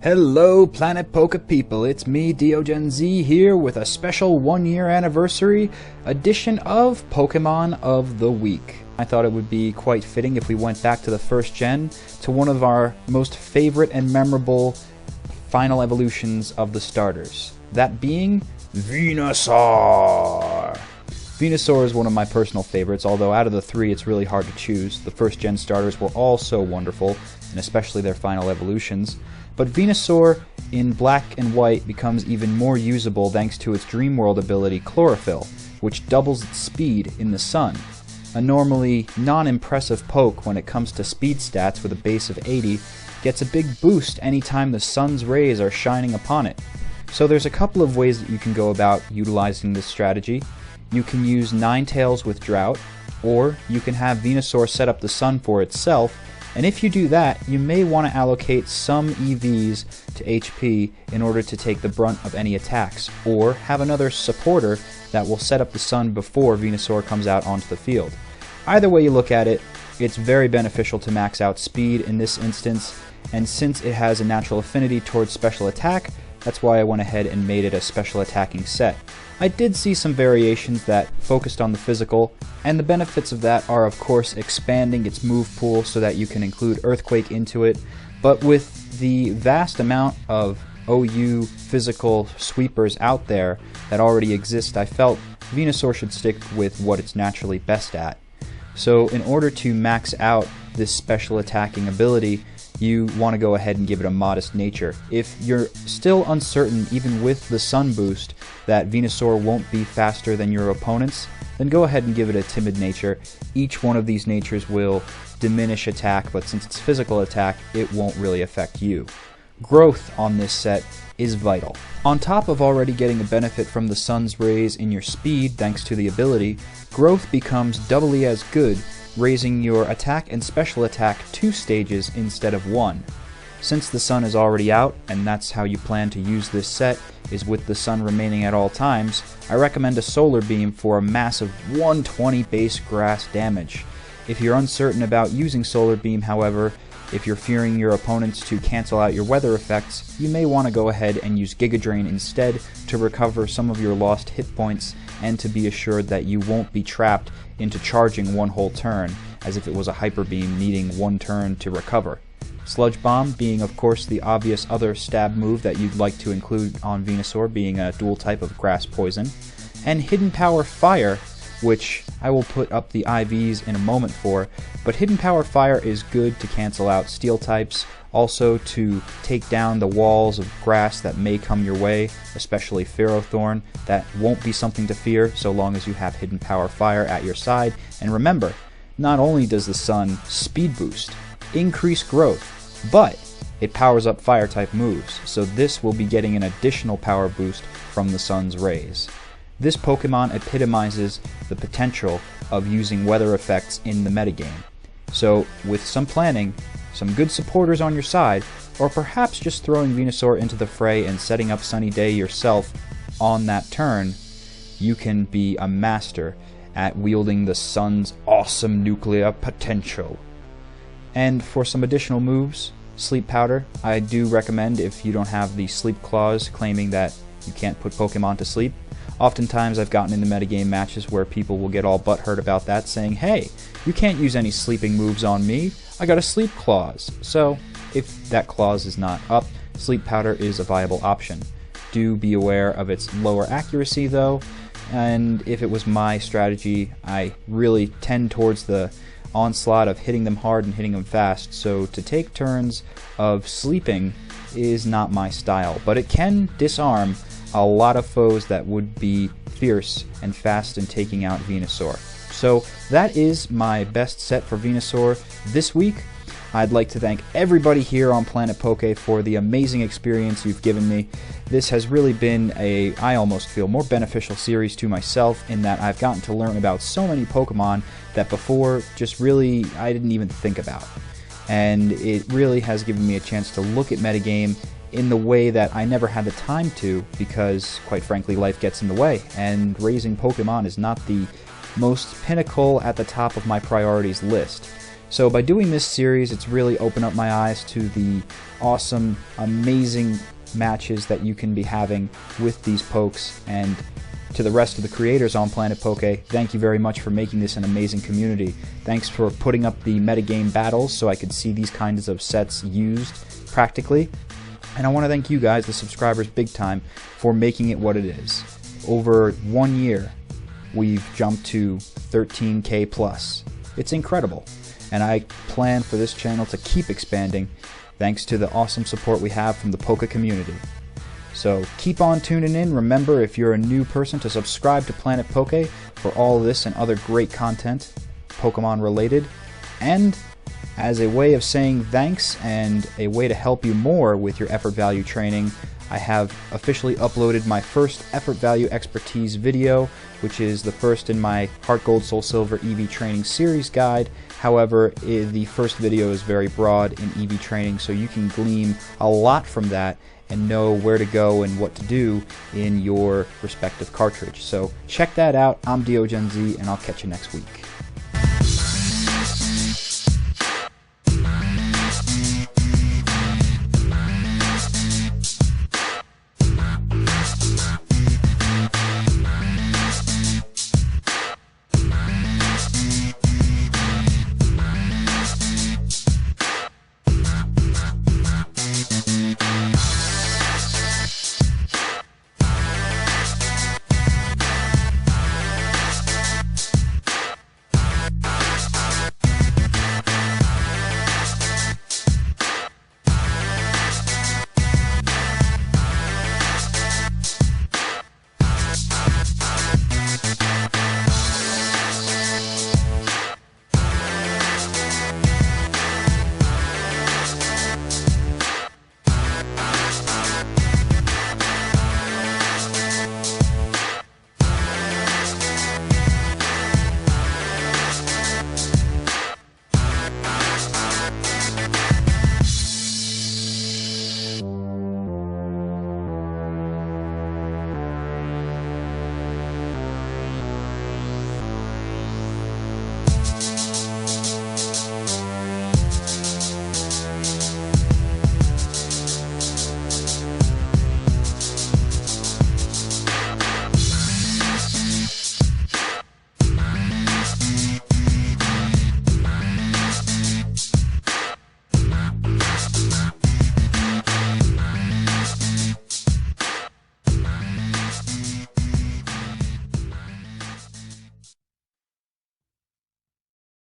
Hello Planet Poke people, it's me Diogen Z here with a special 1-year anniversary edition of Pokemon of the Week. I thought it would be quite fitting if we went back to the first gen to one of our most favorite and memorable final evolutions of the starters. That being Venusaur! Venusaur is one of my personal favorites, although out of the three it's really hard to choose. The first gen starters were all so wonderful, and especially their final evolutions. But Venusaur in black and white becomes even more usable thanks to its Dream World ability Chlorophyll, which doubles its speed in the sun. A normally non-impressive poke when it comes to speed stats with a base of 80 gets a big boost anytime the sun's rays are shining upon it. So there's a couple of ways that you can go about utilizing this strategy. You can use Ninetales with Drought, or you can have Venusaur set up the sun for itself, and if you do that, you may want to allocate some EVs to HP in order to take the brunt of any attacks, or have another supporter that will set up the sun before Venusaur comes out onto the field. Either way you look at it, it's very beneficial to max out speed in this instance, and since it has a natural affinity towards special attack, that's why I went ahead and made it a special attacking set. I did see some variations that focused on the physical, and the benefits of that are of course expanding its move pool so that you can include Earthquake into it, but with the vast amount of OU physical sweepers out there that already exist, I felt Venusaur should stick with what it's naturally best at. So in order to max out this special attacking ability, you want to go ahead and give it a modest nature. If you're still uncertain, even with the sun boost, that Venusaur won't be faster than your opponents, then go ahead and give it a timid nature. Each one of these natures will diminish attack, but since it's physical attack, it won't really affect you. Growth on this set is vital. On top of already getting a benefit from the sun's rays in your speed thanks to the ability, growth becomes doubly as good, raising your attack and special attack 2 stages instead of 1. Since the sun is already out, and that's how you plan to use this set, is with the sun remaining at all times, I recommend a Solar Beam for a massive 120 base grass damage. If you're uncertain about using Solar Beam, however, if you're fearing your opponents to cancel out your weather effects, you may want to go ahead and use Giga Drain instead to recover some of your lost hit points and to be assured that you won't be trapped into charging one whole turn, as if it was a Hyper Beam needing 1 turn to recover. Sludge Bomb being of course the obvious other stab move that you'd like to include on Venusaur, being a dual type of grass poison, and Hidden Power Fire, which I will put up the IVs in a moment for, but Hidden Power Fire is good to cancel out steel types, also to take down the walls of grass that may come your way, especially Ferrothorn. That won't be something to fear so long as you have Hidden Power Fire at your side. And remember, not only does the sun speed boost, increase growth, but it powers up fire type moves, so this will be getting an additional power boost from the sun's rays. This Pokemon epitomizes the potential of using weather effects in the metagame. So with some planning, some good supporters on your side, or perhaps just throwing Venusaur into the fray and setting up Sunny Day yourself on that turn, you can be a master at wielding the sun's awesome nuclear potential. And for some additional moves, Sleep Powder, I do recommend if you don't have the sleep clause claiming that you can't put Pokemon to sleep. Oftentimes I've gotten into metagame matches where people will get all butthurt about that, saying, hey, you can't use any sleeping moves on me, I got a sleep clause. So if that clause is not up, Sleep Powder is a viable option. Do be aware of its lower accuracy though, and if it was my strategy, I really tend towards the onslaught of hitting them hard and hitting them fast, so to take turns of sleeping is not my style, but it can disarm a lot of foes that would be fierce and fast in taking out Venusaur. So that is my best set for Venusaur this week. I'd like to thank everybody here on Planet Poke for the amazing experience you've given me. This has really been I almost feel, more beneficial series to myself in that I've gotten to learn about so many Pokemon that before just really I didn't even think about. And it really has given me a chance to look at metagame in the way that I never had the time to, because quite frankly life gets in the way, and raising Pokemon is not the most pinnacle at the top of my priorities list. So by doing this series, it's really opened up my eyes to the awesome, amazing matches that you can be having with these pokes. And to the rest of the creators on Planet Poke, thank you very much for making this an amazing community. Thanks for putting up the metagame battles so I could see these kinds of sets used practically. And I want to thank you guys, the subscribers, big time, for making it what it is. Over 1 year, we've jumped to 13K plus. It's incredible. And I plan for this channel to keep expanding thanks to the awesome support we have from the Poke community. So keep on tuning in. Remember, if you're a new person, to subscribe to Planet Poke for all of this and other great content, Pokemon related. And as a way of saying thanks and a way to help you more with your effort value training, I have officially uploaded my first effort value expertise video, which is the first in my Heart Gold Soul Silver EV training series guide. However, the first video is very broad in EV training, so you can glean a lot from that and know where to go and what to do in your respective cartridge. So check that out. I'm DioGenZ, and I'll catch you next week.